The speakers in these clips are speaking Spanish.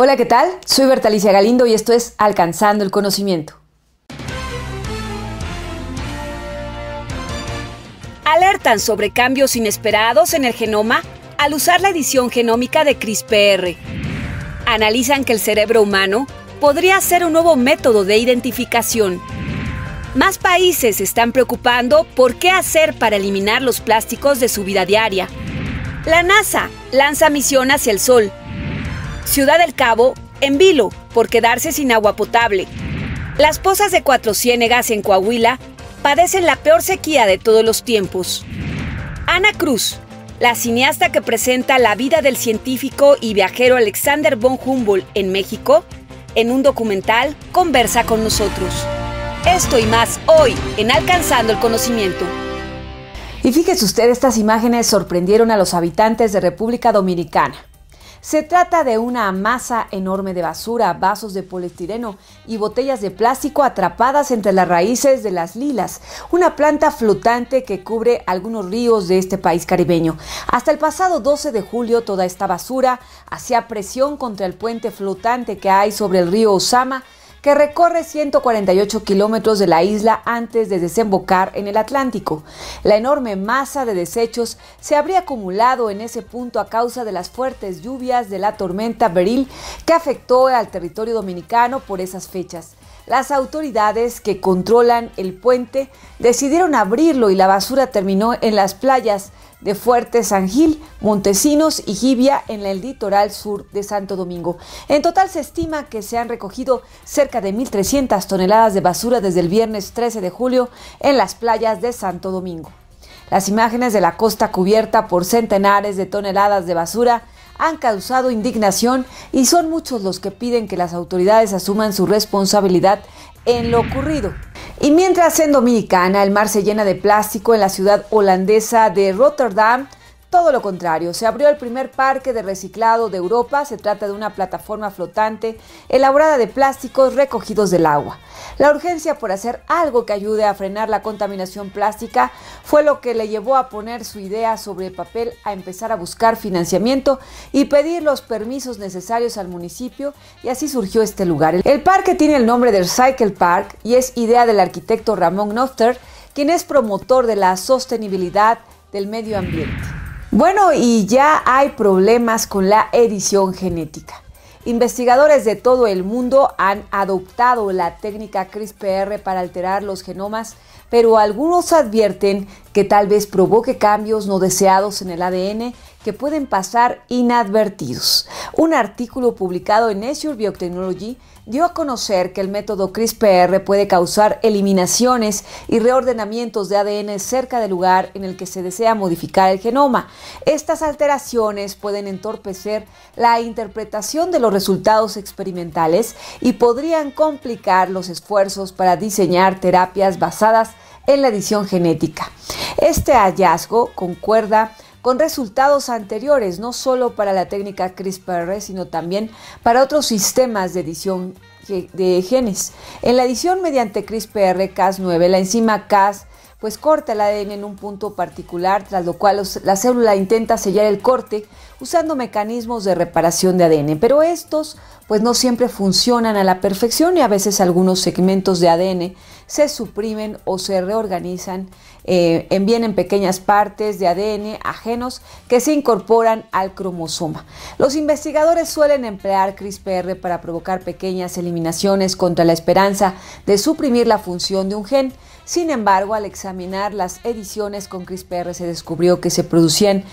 Hola, ¿qué tal? Soy Bertalicia Galindo y esto es Alcanzando el Conocimiento. Alertan sobre cambios inesperados en el genoma al usar la edición genómica de CRISPR. Analizan que el cerebro humano podría ser un nuevo método de identificación. Más países se están preocupando por qué hacer para eliminar los plásticos de su vida diaria. La NASA lanza misión hacia el Sol. Ciudad del Cabo en vilo por quedarse sin agua potable. Las pozas de Cuatro Ciénegas en Coahuila padecen la peor sequía de todos los tiempos. Ana Cruz, la cineasta que presenta la vida del científico y viajero Alexander von Humboldt en México, en un documental conversa con nosotros. Esto y más hoy en Alcanzando el Conocimiento. Y fíjese usted, estas imágenes sorprendieron a los habitantes de República Dominicana. Se trata de una masa enorme de basura, vasos de poliestireno y botellas de plástico atrapadas entre las raíces de las lilas, una planta flotante que cubre algunos ríos de este país caribeño. Hasta el pasado 12 de julio, toda esta basura hacía presión contra el puente flotante que hay sobre el río Osama, que recorre 148 kilómetros de la isla antes de desembocar en el Atlántico. La enorme masa de desechos se habría acumulado en ese punto a causa de las fuertes lluvias de la tormenta Beryl que afectó al territorio dominicano por esas fechas. Las autoridades que controlan el puente decidieron abrirlo y la basura terminó en las playas de Fuerte San Gil, Montesinos y Jibia en el litoral sur de Santo Domingo. En total se estima que se han recogido cerca de 1.300 toneladas de basura desde el viernes 13 de julio en las playas de Santo Domingo. Las imágenes de la costa cubierta por centenares de toneladas de basura han causado indignación y son muchos los que piden que las autoridades asuman su responsabilidad en lo ocurrido. Y mientras en Dominicana el mar se llena de plástico, en la ciudad holandesa de Rotterdam, todo lo contrario, se abrió el primer parque de reciclado de Europa. Se trata de una plataforma flotante elaborada de plásticos recogidos del agua. La urgencia por hacer algo que ayude a frenar la contaminación plástica fue lo que le llevó a poner su idea sobre papel, a empezar a buscar financiamiento y pedir los permisos necesarios al municipio, y así surgió este lugar. El parque tiene el nombre de Recycle Park y es idea del arquitecto Ramón Noster, quien es promotor de la sostenibilidad del medio ambiente. Bueno, y ya hay problemas con la edición genética. Investigadores de todo el mundo han adoptado la técnica CRISPR para alterar los genomas, pero algunos advierten que tal vez provoque cambios no deseados en el ADN que pueden pasar inadvertidos. Un artículo publicado en Nature Biotechnology dio a conocer que el método CRISPR puede causar eliminaciones y reordenamientos de ADN cerca del lugar en el que se desea modificar el genoma. Estas alteraciones pueden entorpecer la interpretación de los resultados experimentales y podrían complicar los esfuerzos para diseñar terapias basadas en la edición genética. Este hallazgo concuerda con resultados anteriores, no solo para la técnica CRISPR, sino también para otros sistemas de edición de genes. En la edición mediante CRISPR-Cas9, la enzima Cas corta el ADN en un punto particular, tras lo cual la célula intenta sellar el corte usando mecanismos de reparación de ADN, pero estos no siempre funcionan a la perfección y a veces algunos segmentos de ADN se suprimen o se reorganizan, en pequeñas partes de ADN ajenos que se incorporan al cromosoma. Los investigadores suelen emplear CRISPR para provocar pequeñas eliminaciones contra la esperanza de suprimir la función de un gen. Sin embargo, al examinar las ediciones con CRISPR se descubrió que se producían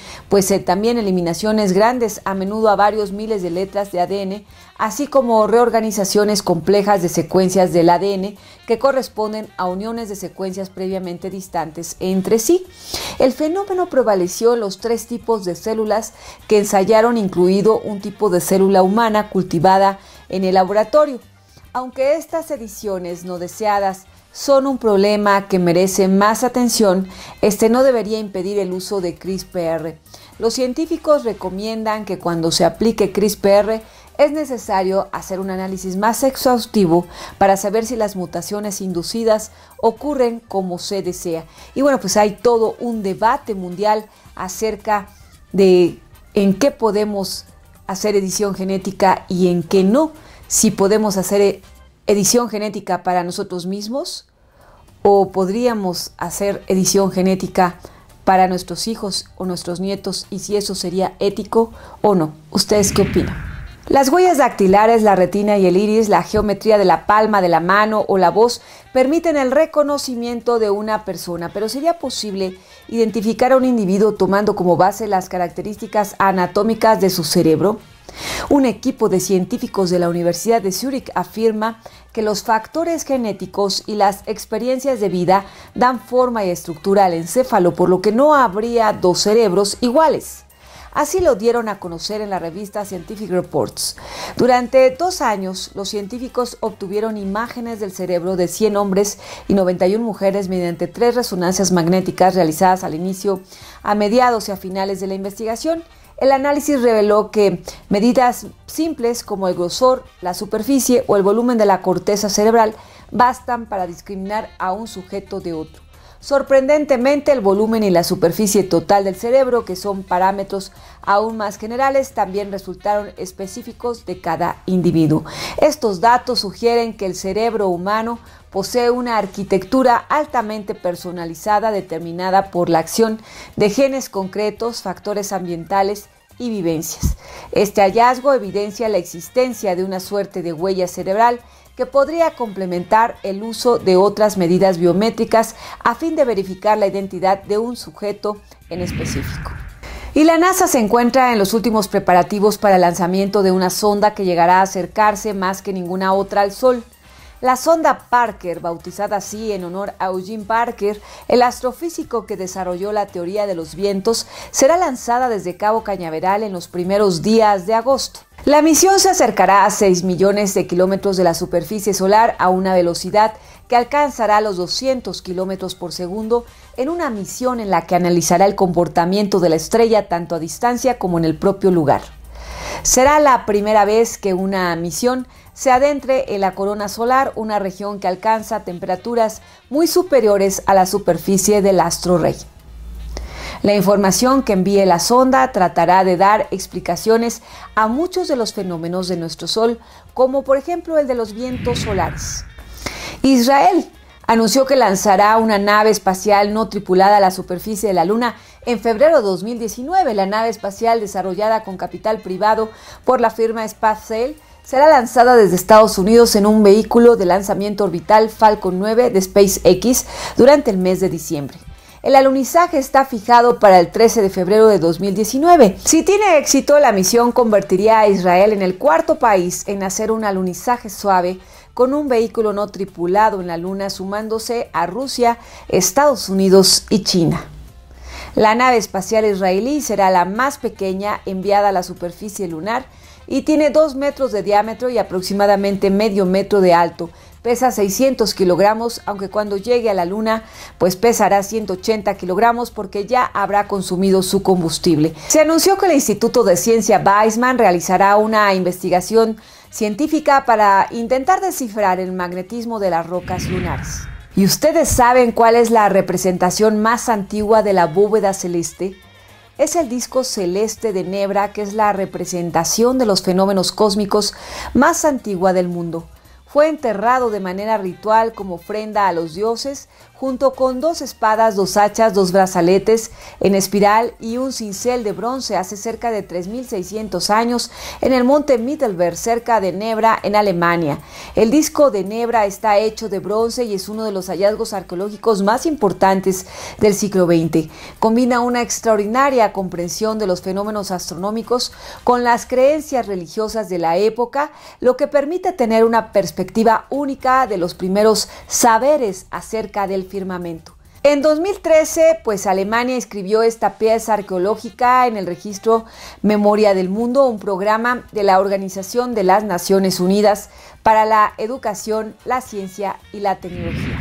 también eliminaciones grandes, a menudo a varios miles de letras de ADN, así como reorganizaciones complejas de secuencias del ADN que corresponden a uniones de secuencias previamente distantes entre sí. El fenómeno prevaleció en los 3 tipos de células que ensayaron, incluido un tipo de célula humana cultivada en el laboratorio. Aunque estas ediciones no deseadas son un problema que merece más atención, no debería impedir el uso de CRISPR. Los científicos recomiendan que cuando se aplique CRISPR es necesario hacer un análisis más exhaustivo para saber si las mutaciones inducidas ocurren como se desea. Y hay todo un debate mundial acerca de en qué podemos hacer edición genética y en qué no? Si podemos hacer edición genética para nosotros mismos o podríamos hacer edición genética para nuestros hijos o nuestros nietos y si eso sería ético o no. ¿Ustedes qué opinan? Las huellas dactilares, la retina y el iris, la geometría de la palma de la mano o la voz permiten el reconocimiento de una persona, pero ¿sería posible identificar a un individuo tomando como base las características anatómicas de su cerebro? Un equipo de científicos de la Universidad de Zúrich afirma que los factores genéticos y las experiencias de vida dan forma y estructura al encéfalo, por lo que no habría dos cerebros iguales. Así lo dieron a conocer en la revista Scientific Reports. Durante 2 años, los científicos obtuvieron imágenes del cerebro de 100 hombres y 91 mujeres mediante 3 resonancias magnéticas realizadas al inicio, a mediados y a finales de la investigación. El análisis reveló que medidas simples como el grosor, la superficie o el volumen de la corteza cerebral bastan para discriminar a un sujeto de otro. Sorprendentemente, el volumen y la superficie total del cerebro, que son parámetros aún más generales, también resultaron específicos de cada individuo. Estos datos sugieren que el cerebro humano posee una arquitectura altamente personalizada determinada por la acción de genes concretos, factores ambientales y vivencias. Este hallazgo evidencia la existencia de una suerte de huella cerebral que podría complementar el uso de otras medidas biométricas a fin de verificar la identidad de un sujeto en específico. Y la NASA se encuentra en los últimos preparativos para el lanzamiento de una sonda que llegará a acercarse más que ninguna otra al Sol. La sonda Parker, bautizada así en honor a Eugene Parker, el astrofísico que desarrolló la teoría de los vientos, será lanzada desde Cabo Cañaveral en los primeros días de agosto. La misión se acercará a 6 millones de kilómetros de la superficie solar a una velocidad que alcanzará los 200 kilómetros por segundo en una misión en la que analizará el comportamiento de la estrella tanto a distancia como en el propio lugar. Será la primera vez que una misión se adentre en la corona solar, una región que alcanza temperaturas muy superiores a la superficie del astro rey. La información que envíe la sonda tratará de dar explicaciones a muchos de los fenómenos de nuestro Sol, como por ejemplo el de los vientos solares. Israel anunció que lanzará una nave espacial no tripulada a la superficie de la Luna en febrero de 2019. La nave espacial, desarrollada con capital privado por la firma SpaceX, será lanzada desde Estados Unidos en un vehículo de lanzamiento orbital Falcon 9 de SpaceX durante el mes de diciembre. El alunizaje está fijado para el 13 de febrero de 2019. Si tiene éxito, la misión convertiría a Israel en el 4º país en hacer un alunizaje suave con un vehículo no tripulado en la Luna, sumándose a Rusia, Estados Unidos y China. La nave espacial israelí será la más pequeña enviada a la superficie lunar y tiene 2 metros de diámetro y aproximadamente medio metro de alto. Pesa 600 kilogramos, aunque cuando llegue a la Luna, pues pesará 180 kilogramos porque ya habrá consumido su combustible. Se anunció que el Instituto de Ciencia Weizmann realizará una investigación científica para intentar descifrar el magnetismo de las rocas lunares. ¿Y ustedes saben cuál es la representación más antigua de la bóveda celeste? Es el disco celeste de Nebra, que es la representación de los fenómenos cósmicos más antigua del mundo. Fue enterrado de manera ritual como ofrenda a los dioses, junto con 2 espadas, 2 hachas, 2 brazaletes en espiral y un cincel de bronce hace cerca de 3.600 años en el monte Mittelberg, cerca de Nebra, en Alemania. El disco de Nebra está hecho de bronce y es uno de los hallazgos arqueológicos más importantes del siglo XX. Combina una extraordinaria comprensión de los fenómenos astronómicos con las creencias religiosas de la época, lo que permite tener una perspectiva única de los primeros saberes acerca del firmamento. En 2013, Alemania inscribió esta pieza arqueológica en el registro Memoria del Mundo, un programa de la Organización de las Naciones Unidas para la Educación, la Ciencia y la Tecnología.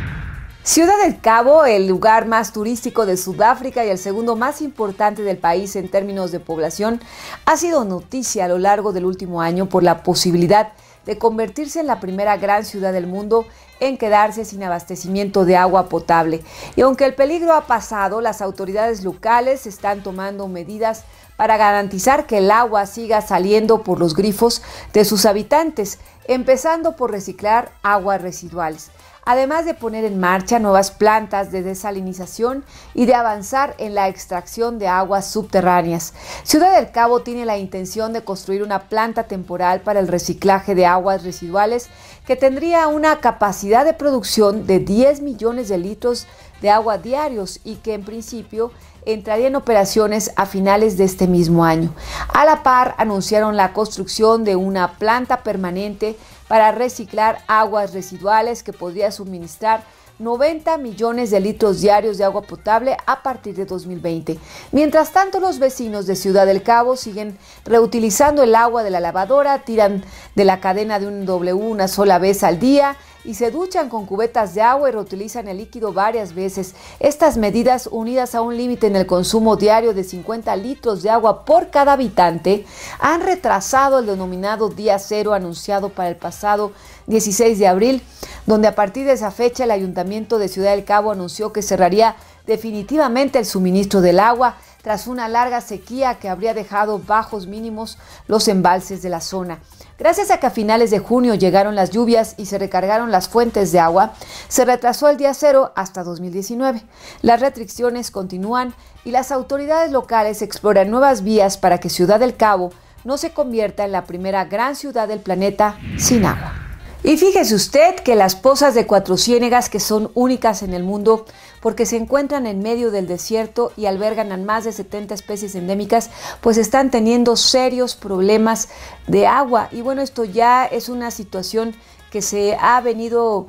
Ciudad del Cabo, el lugar más turístico de Sudáfrica y el segundo más importante del país en términos de población, ha sido noticia a lo largo del último año por la posibilidad de convertirse en la primera gran ciudad del mundo en quedarse sin abastecimiento de agua potable. Y aunque el peligro ha pasado, las autoridades locales están tomando medidas para garantizar que el agua siga saliendo por los grifos de sus habitantes, empezando por reciclar aguas residuales, además de poner en marcha nuevas plantas de desalinización y de avanzar en la extracción de aguas subterráneas. Ciudad del Cabo tiene la intención de construir una planta temporal para el reciclaje de aguas residuales que tendría una capacidad de producción de 10 millones de litros de agua diarios y que en principio entraría en operaciones a finales de este mismo año. A la par, anunciaron la construcción de una planta permanente para reciclar aguas residuales que podría suministrar 90 millones de litros diarios de agua potable a partir de 2020. Mientras tanto, los vecinos de Ciudad del Cabo siguen reutilizando el agua de la lavadora, tiran de la cadena de un W una sola vez al día y se duchan con cubetas de agua y reutilizan el líquido varias veces. Estas medidas, unidas a un límite en el consumo diario de 50 litros de agua por cada habitante, han retrasado el denominado Día Cero anunciado para el pasado 16 de abril, donde a partir de esa fecha el Ayuntamiento de Ciudad del Cabo anunció que cerraría definitivamente el suministro del agua tras una larga sequía que habría dejado bajos mínimos los embalses de la zona. Gracias a que a finales de junio llegaron las lluvias y se recargaron las fuentes de agua, se retrasó el Día Cero hasta 2019. Las restricciones continúan y las autoridades locales exploran nuevas vías para que Ciudad del Cabo no se convierta en la primera gran ciudad del planeta sin agua. Y fíjese usted que las pozas de Cuatro Ciénegas, que son únicas en el mundo porque se encuentran en medio del desierto y albergan a más de 70 especies endémicas, pues están teniendo serios problemas de agua. Y bueno, esto ya es una situación que se ha venido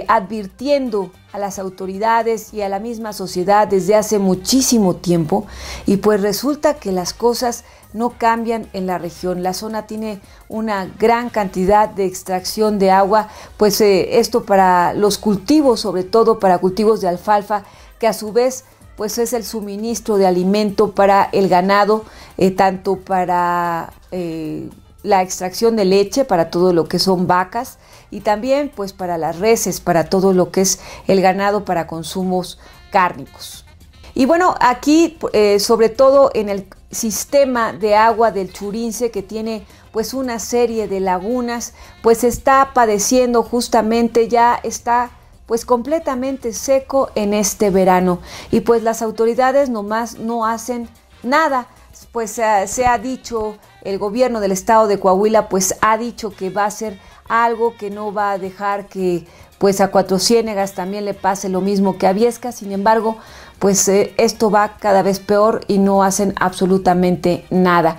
advirtiendo a las autoridades y a la misma sociedad desde hace muchísimo tiempo, y pues resulta que las cosas no cambian en la región. La zona tiene una gran cantidad de extracción de agua, pues esto para los cultivos, sobre todo para cultivos de alfalfa, que a su vez pues es el suministro de alimento para el ganado, tanto para la extracción de leche, para todo lo que son vacas, y también pues para las reses, para todo lo que es el ganado para consumos cárnicos. Y bueno, aquí sobre todo en el sistema de agua del Churince, que tiene pues una serie de lagunas, pues está padeciendo justamente, ya está pues completamente seco en este verano, y pues las autoridades nomás no hacen nada. Pues se ha dicho, el gobierno del estado de Coahuila pues ha dicho que va a hacer algo, que no va a dejar que pues a Cuatro Ciénegas también le pase lo mismo que a Viesca. Sin embargo, pues esto va cada vez peor y no hacen absolutamente nada.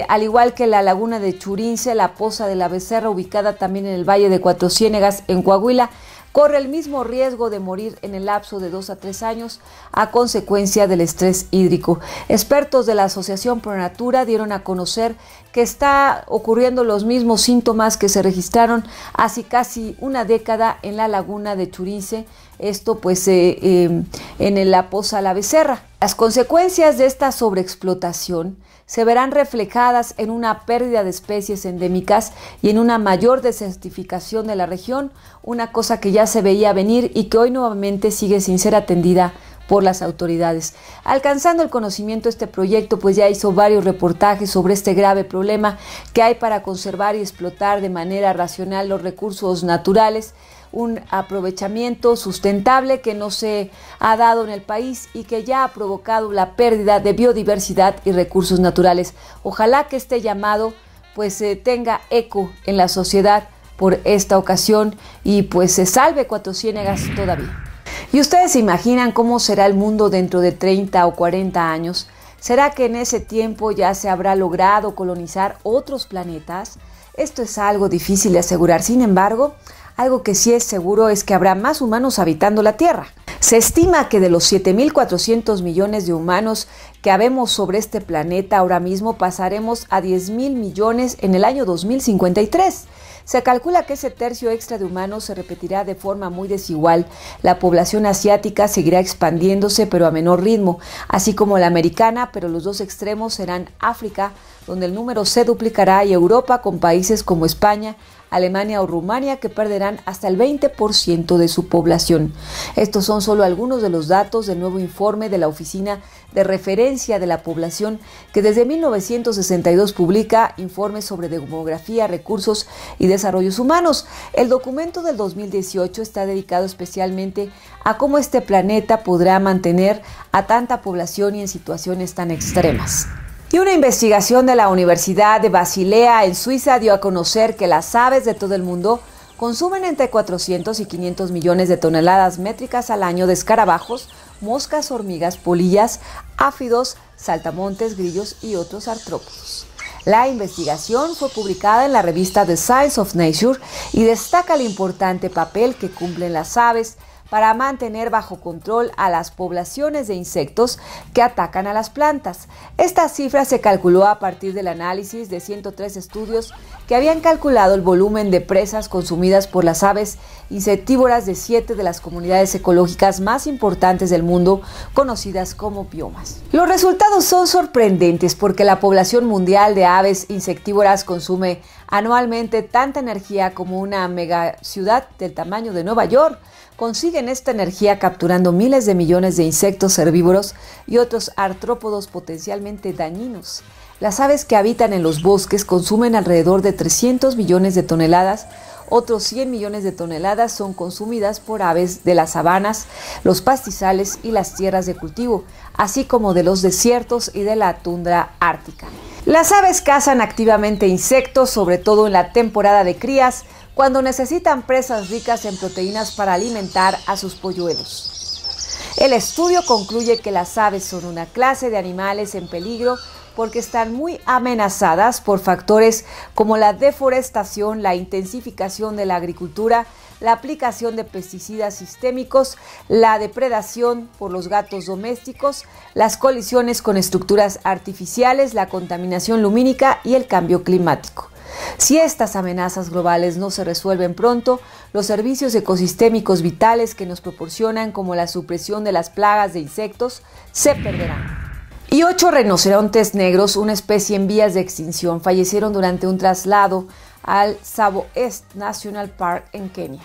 Al igual que la laguna de Churince, la poza de la Becerra, ubicada también en el valle de Cuatro Ciénegas en Coahuila, corre el mismo riesgo de morir en el lapso de 2 a 3 años a consecuencia del estrés hídrico. Expertos de la Asociación Pronatura dieron a conocer que está ocurriendo los mismos síntomas que se registraron hace casi una década en la laguna de Churince, esto pues en la poza La Becerra. Las consecuencias de esta sobreexplotación se verán reflejadas en una pérdida de especies endémicas y en una mayor desertificación de la región, una cosa que ya se veía venir y que hoy nuevamente sigue sin ser atendida por las autoridades. Alcanzando el conocimiento, este proyecto pues ya hizo varios reportajes sobre este grave problema que hay para conservar y explotar de manera racional los recursos naturales, un aprovechamiento sustentable que no se ha dado en el país y que ya ha provocado la pérdida de biodiversidad y recursos naturales. Ojalá que este llamado pues tenga eco en la sociedad por esta ocasión y pues se salve Cuatro Ciénegas todavía. ¿Y ustedes se imaginan cómo será el mundo dentro de 30 o 40 años? ¿Será que en ese tiempo ya se habrá logrado colonizar otros planetas? Esto es algo difícil de asegurar. Sin embargo, algo que sí es seguro es que habrá más humanos habitando la Tierra. Se estima que de los 7.400 millones de humanos que habemos sobre este planeta ahora mismo pasaremos a 10.000 millones en el año 2053. Se calcula que ese tercio extra de humanos se repetirá de forma muy desigual. La población asiática seguirá expandiéndose, pero a menor ritmo, así como la americana, pero los dos extremos serán África, donde el número se duplicará, y Europa, con países como España, Alemania o Rumania, que perderán hasta el 20% de su población. Estos son solo algunos de los datos del nuevo informe de la Oficina de referencia de la población que desde 1962 publica informes sobre demografía, recursos y desarrollos humanos. El documento del 2018 está dedicado especialmente a cómo este planeta podrá mantener a tanta población y en situaciones tan extremas. Y una investigación de la Universidad de Basilea en Suiza dio a conocer que las aves de todo el mundo consumen entre 400 y 500 millones de toneladas métricas al año de escarabajos, moscas, hormigas, polillas, áfidos, saltamontes, grillos y otros artrópodos. La investigación fue publicada en la revista The Science of Nature y destaca el importante papel que cumplen las aves para mantener bajo control a las poblaciones de insectos que atacan a las plantas. Esta cifra se calculó a partir del análisis de 103 estudios que habían calculado el volumen de presas consumidas por las aves insectívoras de 7 de las comunidades ecológicas más importantes del mundo, conocidas como biomas. Los resultados son sorprendentes porque la población mundial de aves insectívoras consume anualmente tanta energía como una megaciudad del tamaño de Nueva York. Consiguen esta energía capturando miles de millones de insectos herbívoros y otros artrópodos potencialmente dañinos. Las aves que habitan en los bosques consumen alrededor de 300 millones de toneladas. Otros 100 millones de toneladas son consumidas por aves de las sabanas, los pastizales y las tierras de cultivo, así como de los desiertos y de la tundra ártica. Las aves cazan activamente insectos, sobre todo en la temporada de crías, cuando necesitan presas ricas en proteínas para alimentar a sus polluelos. El estudio concluye que las aves son una clase de animales en peligro porque están muy amenazadas por factores como la deforestación, la intensificación de la agricultura, la aplicación de pesticidas sistémicos, la depredación por los gatos domésticos, las colisiones con estructuras artificiales, la contaminación lumínica y el cambio climático. Si estas amenazas globales no se resuelven pronto, los servicios ecosistémicos vitales que nos proporcionan, como la supresión de las plagas de insectos, se perderán. Y 8 rinocerontes negros, una especie en vías de extinción, fallecieron durante un traslado al Tsavo East National Park en Kenia.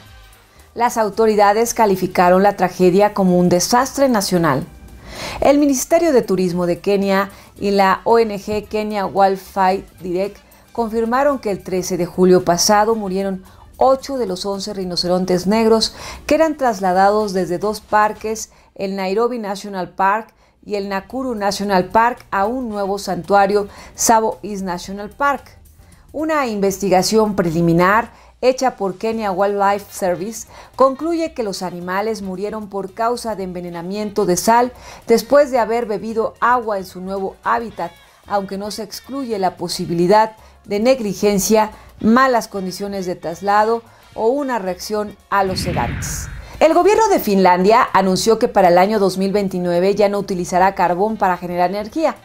Las autoridades calificaron la tragedia como un desastre nacional. El Ministerio de Turismo de Kenia y la ONG Kenya Wildlife Direct confirmaron que el 13 de julio pasado murieron 8 de los 11 rinocerontes negros que eran trasladados desde 2 parques, el Nairobi National Park y el Nakuru National Park, a un nuevo santuario, Tsavo East National Park. Una investigación preliminar hecha por Kenya Wildlife Service concluye que los animales murieron por causa de envenenamiento de sal después de haber bebido agua en su nuevo hábitat, aunque no se excluye la posibilidad de negligencia, malas condiciones de traslado o una reacción a los sedantes. El gobierno de Finlandia anunció que para el año 2029 ya no utilizará carbón para generar energía.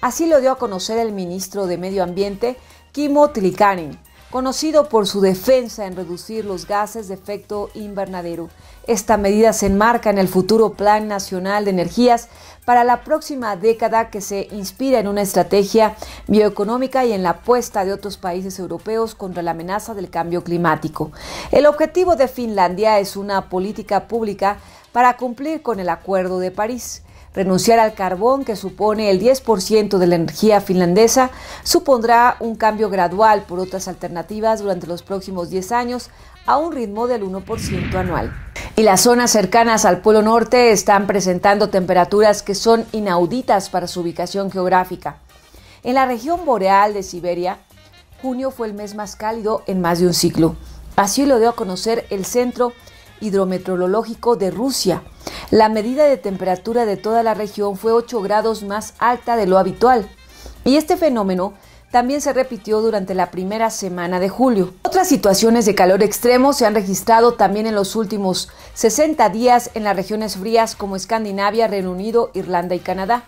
Así lo dio a conocer el ministro de Medio Ambiente, Kimmo Tiilikainen, conocido por su defensa en reducir los gases de efecto invernadero. Esta medida se enmarca en el futuro Plan Nacional de Energías para la próxima década, que se inspira en una estrategia bioeconómica y en la apuesta de otros países europeos contra la amenaza del cambio climático. El objetivo de Finlandia es una política pública para cumplir con el Acuerdo de París. Renunciar al carbón, que supone el 10% de la energía finlandesa, supondrá un cambio gradual por otras alternativas durante los próximos 10 años a un ritmo del 1% anual. Y las zonas cercanas al Polo Norte están presentando temperaturas que son inauditas para su ubicación geográfica. En la región boreal de Siberia, junio fue el mes más cálido en más de un siglo. Así lo dio a conocer el Centro Hidrometeorológico de Rusia. La medida de temperatura de toda la región fue 8 grados más alta de lo habitual. Y este fenómeno también se repitió durante la primera semana de julio. Otras situaciones de calor extremo se han registrado también en los últimos 60 días en las regiones frías como Escandinavia, Reino Unido, Irlanda y Canadá.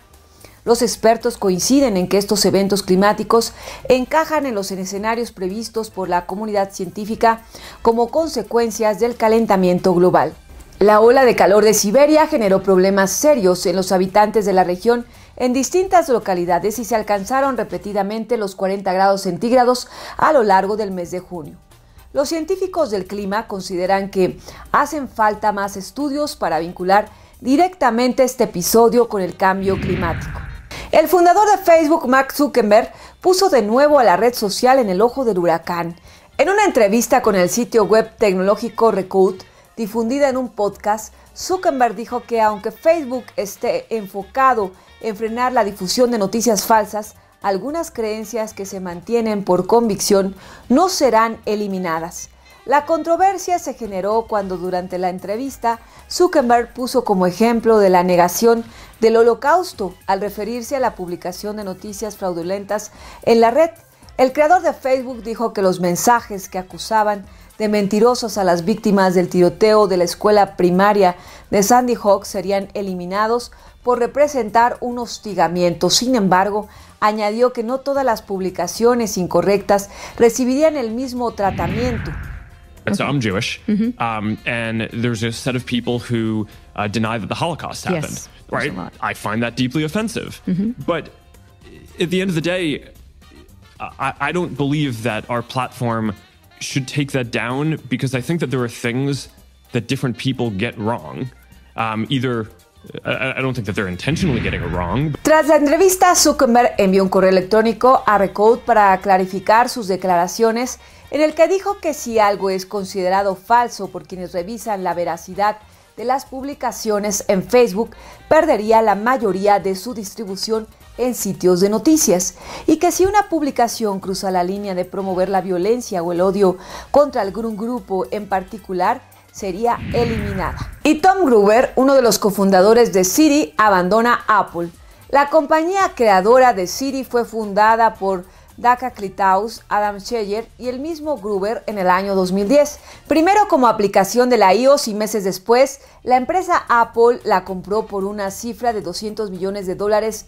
Los expertos coinciden en que estos eventos climáticos encajan en los escenarios previstos por la comunidad científica como consecuencias del calentamiento global. La ola de calor de Siberia generó problemas serios en los habitantes de la región en distintas localidades y se alcanzaron repetidamente los 40 grados centígrados a lo largo del mes de junio. Los científicos del clima consideran que hacen falta más estudios para vincular directamente este episodio con el cambio climático. El fundador de Facebook, Mark Zuckerberg, puso de nuevo a la red social en el ojo del huracán. En una entrevista con el sitio web tecnológico Recode, difundida en un podcast, Zuckerberg dijo que aunque Facebook esté enfocado en frenar la difusión de noticias falsas, algunas creencias que se mantienen por convicción no serán eliminadas. La controversia se generó cuando durante la entrevista Zuckerberg puso como ejemplo de la negación del Holocausto al referirse a la publicación de noticias fraudulentas en la red. El creador de Facebook dijo que los mensajes que acusaban de mentirosos a las víctimas del tiroteo de la escuela primaria de Sandy Hook serían eliminados por representar un hostigamiento. Sin embargo, añadió que no todas las publicaciones incorrectas recibirían el mismo tratamiento. So I'm Jewish, and there's a set of people who deny that the Holocaust happened, yes, right? I find that deeply offensive. But at the end of the day, I don't believe that our platform should take that down, because I think that there are things that different people get wrong. I don't think that they're intentionally getting it wrong. Tras la entrevista, Zuckerberg envió un correo electrónico a Recode para clarificar sus declaraciones, en el que dijo que si algo es considerado falso por quienes revisan la veracidad de las publicaciones en Facebook, perdería la mayoría de su distribución en sitios de noticias, y que si una publicación cruza la línea de promover la violencia o el odio contra algún grupo en particular, sería eliminada. Y Tom Gruber, uno de los cofundadores de Siri, abandona Apple. La compañía creadora de Siri fue fundada por Dhaka Klitaus, Adam Scheyer y el mismo Gruber en el año 2010. Primero como aplicación de la iOS y meses después, la empresa Apple la compró por una cifra de $200 millones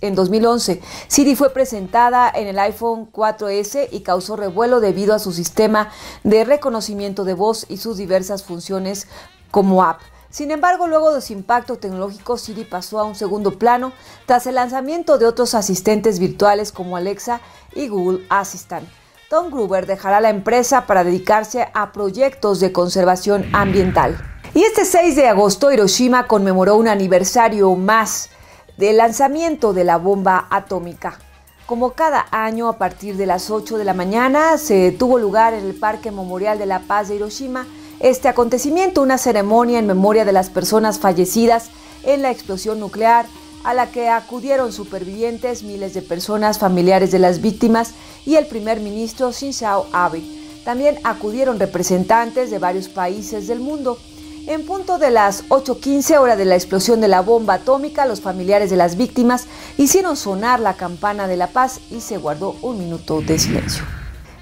en 2011. Siri fue presentada en el iPhone 4S y causó revuelo debido a su sistema de reconocimiento de voz y sus diversas funciones como app. Sin embargo, luego de su impacto tecnológico, Siri pasó a un segundo plano tras el lanzamiento de otros asistentes virtuales como Alexa y Google Assistant. Tom Gruber dejará la empresa para dedicarse a proyectos de conservación ambiental. Y este 6 de agosto, Hiroshima conmemoró un aniversario más del lanzamiento de la bomba atómica. Como cada año, a partir de las 8 de la mañana, se tuvo lugar en el Parque Memorial de la Paz de Hiroshima este acontecimiento, una ceremonia en memoria de las personas fallecidas en la explosión nuclear, a la que acudieron supervivientes, miles de personas, familiares de las víctimas y el primer ministro Shinzo Abe. También acudieron representantes de varios países del mundo. En punto de las 8:15 hora de la explosión de la bomba atómica, los familiares de las víctimas hicieron sonar la campana de la paz y se guardó un minuto de silencio.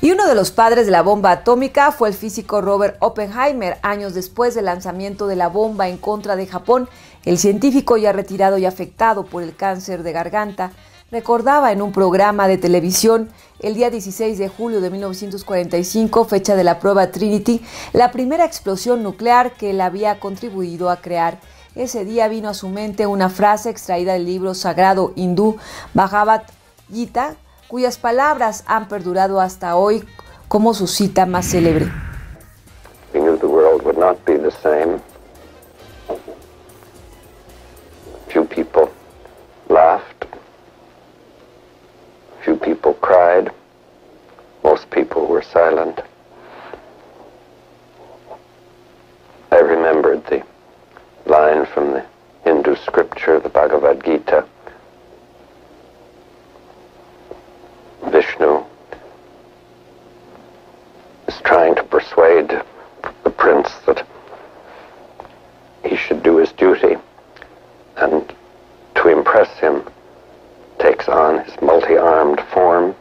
Y uno de los padres de la bomba atómica fue el físico Robert Oppenheimer. Años después del lanzamiento de la bomba en contra de Japón, el científico, ya retirado y afectado por el cáncer de garganta, recordaba en un programa de televisión el día 16 de julio de 1945, fecha de la prueba Trinity, la primera explosión nuclear que él había contribuido a crear. Ese día vino a su mente una frase extraída del libro sagrado hindú Bhagavad Gita, cuyas palabras han perdurado hasta hoy como su cita más célebre. We knew the world would not be the same. Few people laughed. Few people cried. Most people were silent. I remembered the line from the Hindu scripture, the Bhagavad Gita. Vishnu is trying to persuade the prince that he should do his duty, and to impress him takes on his multi-armed form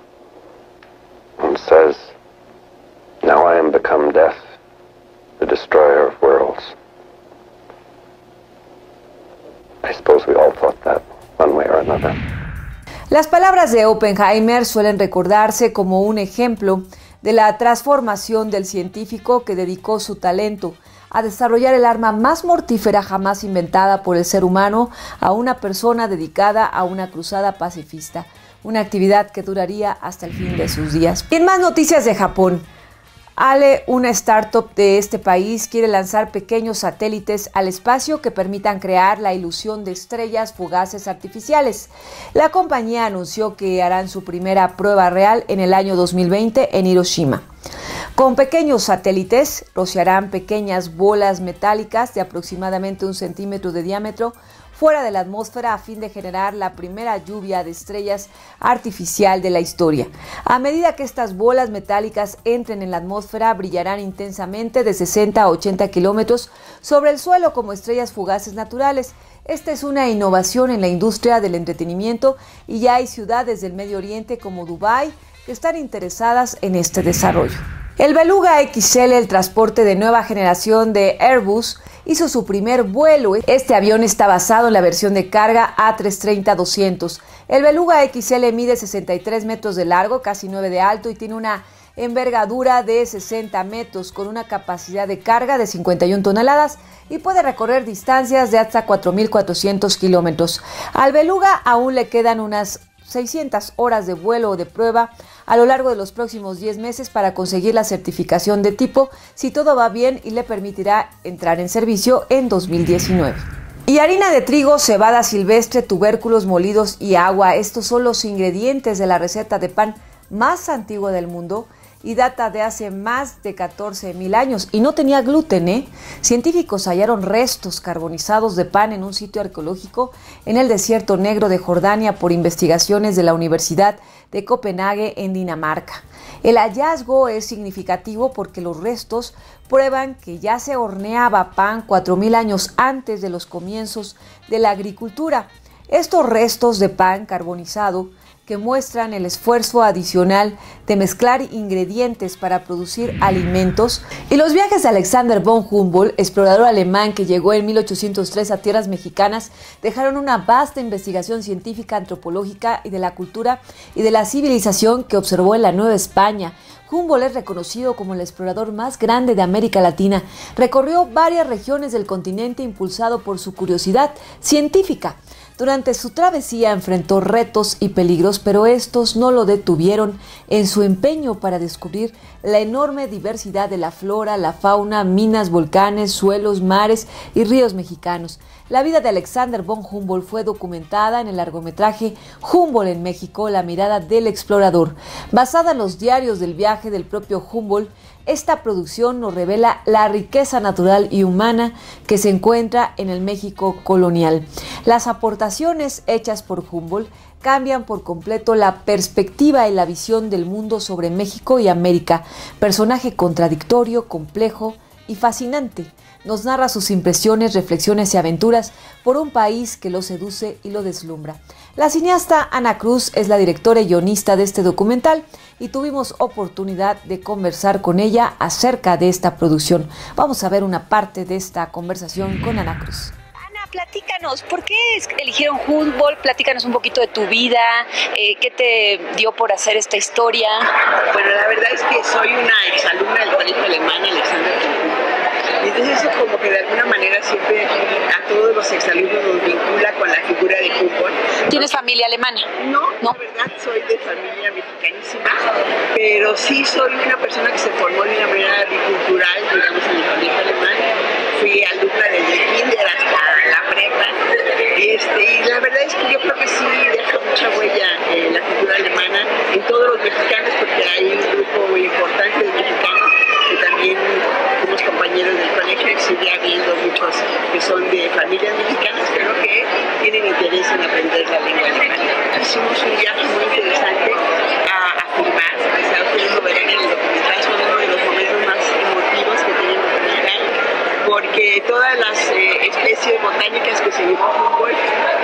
and says, "Now I am become death, the destroyer of worlds." I suppose we all thought that one way or another. Las palabras de Oppenheimer suelen recordarse como un ejemplo de la transformación del científico que dedicó su talento a desarrollar el arma más mortífera jamás inventada por el ser humano a una persona dedicada a una cruzada pacifista, una actividad que duraría hasta el fin de sus días. Y en más noticias de Japón, Ale, una startup de este país, quiere lanzar pequeños satélites al espacio que permitan crear la ilusión de estrellas fugaces artificiales. La compañía anunció que harán su primera prueba real en el año 2020 en Hiroshima. Con pequeños satélites, rociarán pequeñas bolas metálicas de aproximadamente 1 centímetro de diámetro fuera de la atmósfera a fin de generar la primera lluvia de estrellas artificial de la historia. A medida que estas bolas metálicas entren en la atmósfera, brillarán intensamente de 60 a 80 kilómetros sobre el suelo como estrellas fugaces naturales. Esta es una innovación en la industria del entretenimiento y ya hay ciudades del Medio Oriente como Dubái que están interesadas en este desarrollo. El Beluga XL, el transporte de nueva generación de Airbus, hizo su primer vuelo. Este avión está basado en la versión de carga A330-200. El Beluga XL mide 63 metros de largo, casi 9 de alto y tiene una envergadura de 60 metros con una capacidad de carga de 51 toneladas y puede recorrer distancias de hasta 4.400 kilómetros. Al Beluga aún le quedan unas 600 horas de vuelo o de prueba a lo largo de los próximos 10 meses para conseguir la certificación de tipo, si todo va bien, y le permitirá entrar en servicio en 2019. Y harina de trigo, cebada silvestre, tubérculos molidos y agua. Estos son los ingredientes de la receta de pan más antigua del mundo y data de hace más de 14.000 años y no tenía gluten. Científicos hallaron restos carbonizados de pan en un sitio arqueológico en el desierto negro de Jordania por investigaciones de la Universidad de Copenhague en Dinamarca. El hallazgo es significativo porque los restos prueban que ya se horneaba pan 4.000 años antes de los comienzos de la agricultura. Estos restos de pan carbonizado que muestran el esfuerzo adicional de mezclar ingredientes para producir alimentos, y los viajes de Alexander von Humboldt, explorador alemán que llegó en 1803 a tierras mexicanas, dejaron una vasta investigación científica, antropológica y de la cultura y de la civilización que observó en la Nueva España. Humboldt es reconocido como el explorador más grande de América Latina. Recorrió varias regiones del continente impulsado por su curiosidad científica. Durante su travesía enfrentó retos y peligros, pero estos no lo detuvieron en su empeño para descubrir la enorme diversidad de la flora, la fauna, minas, volcanes, suelos, mares y ríos mexicanos. La vida de Alexander von Humboldt fue documentada en el largometraje Humboldt en México, la mirada del explorador. Basada en los diarios del viaje del propio Humboldt, esta producción nos revela la riqueza natural y humana que se encuentra en el México colonial. Las aportaciones hechas por Humboldt cambian por completo la perspectiva y la visión del mundo sobre México y América. Personaje contradictorio, complejo y fascinante. Nos narra sus impresiones, reflexiones y aventuras por un país que lo seduce y lo deslumbra. La cineasta Ana Cruz es la directora y guionista de este documental y tuvimos oportunidad de conversar con ella acerca de esta producción. Vamos a ver una parte de esta conversación con Ana Cruz. Platícanos, ¿por qué eligieron Humboldt? Platícanos un poquito de tu vida, ¿qué te dio por hacer esta historia? Bueno, la verdad es que soy una exalumna del colegio alemán Alexander von Humboldt. Y entonces eso como que de alguna manera siempre a todos los exalumnos nos vincula con la figura de Humboldt. ¿Tienes familia alemana? No, la verdad soy de familia mexicanísima, pero sí soy una persona que se formó de una manera bicultural, digamos, en el colegio alemán. Fui alumna desde kinder hasta la prepa, y la verdad es que yo creo que sí deja mucha huella la cultura alemana en todos los mexicanos, porque hay un grupo muy importante de mexicanos que también fuimos compañeros del colegio y sigue habiendo muchos que son de familias mexicanas, pero que tienen interés en aprender la lengua alemana. Hicimos un viaje muy interesante a filmar, o sea, ustedes lo verán en el documental, son uno de los momentos más emotivos que tiene el documental, porque todas las especies botánicas que se llevó Humboldt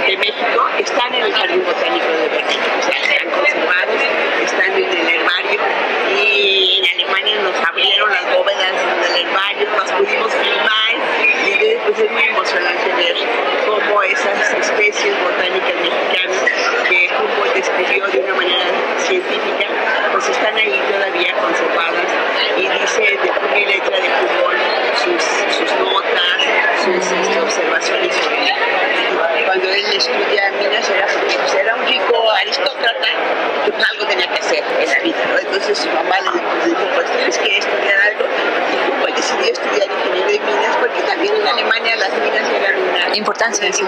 de México están en el Jardín Botánico de Berlín, o sea, están conservados, están en el herbario, y en Alemania nos abrieron las bóvedas del herbario, las pudimos filmar, y pues es muy emocionante ver cómo esas especies botánicas mexicanas que Humboldt describió de una manera científica, pues están ahí todavía conservadas, y dice de puño y letra de Humboldt sus notas, sus observaciones sobre él. Cuando él estudia minas era porque pues, era un rico aristócrata que pues, algo tenía que hacer en la vida, ¿no? Entonces su mamá le dijo, pues tienes que estudiar España las minas eran importantes y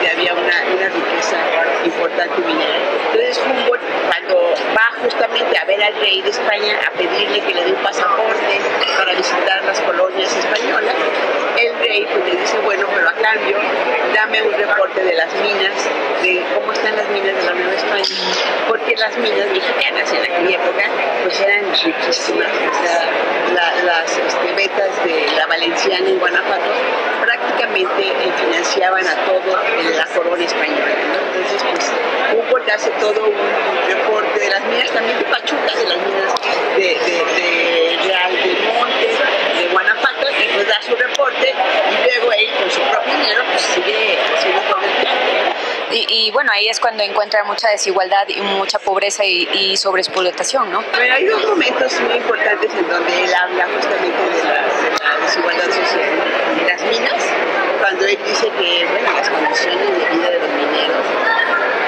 había una riqueza importante minera. Entonces Humboldt, cuando va justamente a ver al rey de España a pedirle que le dé un pasaporte para visitar las colonias españolas, el rey pues le dice, bueno, pero a cambio dame un reporte de las minas, de cómo están las minas de la Nueva España, porque las minas mexicanas en aquella época pues eran riquísimas. O sea, las vetas de la Valenciana en Guanajuato prácticamente financiaban a todo la corona española, ¿no? Entonces pues Humboldt hace todo un reporte de las minas, también de Pachuca, de las minas de Real del Monte, de Guanajuato, y pues da su reporte y luego él con su propio dinero pues sigue haciendo todo el plan. Y bueno, ahí es cuando encuentra mucha desigualdad y mucha pobreza y sobreexplotación, ¿no? Pero hay dos momentos muy importantes en donde él habla justamente de la desigualdad social. En las minas, cuando él dice que bueno, las condiciones de vida de los mineros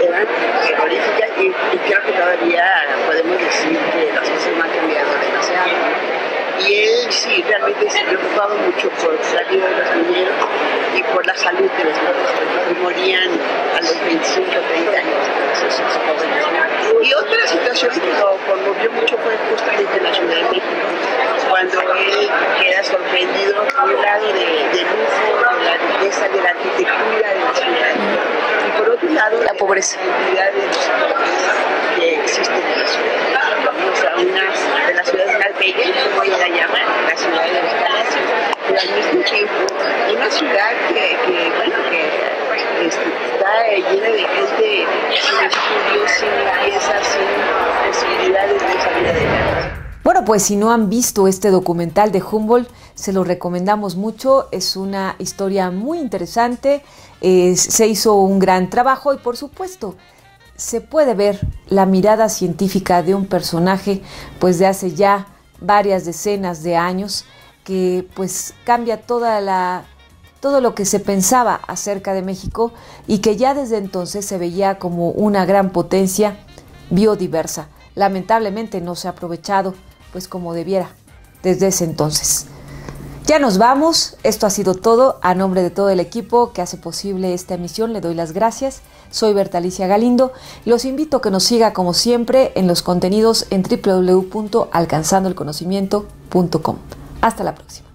eran terroríficas y creo que todavía podemos decir que las cosas no han cambiado demasiado. Y él sí, realmente se preocupaba mucho por la vida de los mineros y por la salud de los mineros, porque morían a los 25 o 30 años esos jóvenes. Y otra situación que lo conmovió mucho fue justamente en la Ciudad de México, cuando él queda sorprendido por un lado de lujo, de la riqueza, de la arquitectura de la ciudad, y por otro lado la pobreza, la cantidad de los que existen en la ciudad. O sea, una de las ciudades más bellas, como ella la llama, la ciudad de los palacios, pero al mismo tiempo una ciudad que está llena de gente sin estudios, sin limpieza, sin posibilidades de salir adelante. Bueno, pues si no han visto este documental de Humboldt, se lo recomendamos mucho. Es una historia muy interesante, se hizo un gran trabajo y por supuesto se puede ver la mirada científica de un personaje pues de hace ya varias decenas de años que pues cambia todo lo que se pensaba acerca de México y que ya desde entonces se veía como una gran potencia biodiversa. Lamentablemente no se ha aprovechado pues como debiera desde ese entonces. Ya nos vamos, esto ha sido todo. A nombre de todo el equipo que hace posible esta emisión le doy las gracias. Soy Berta Alicia Galindo y los invito a que nos siga como siempre en los contenidos en www.alcanzandoelconocimiento.com. Hasta la próxima.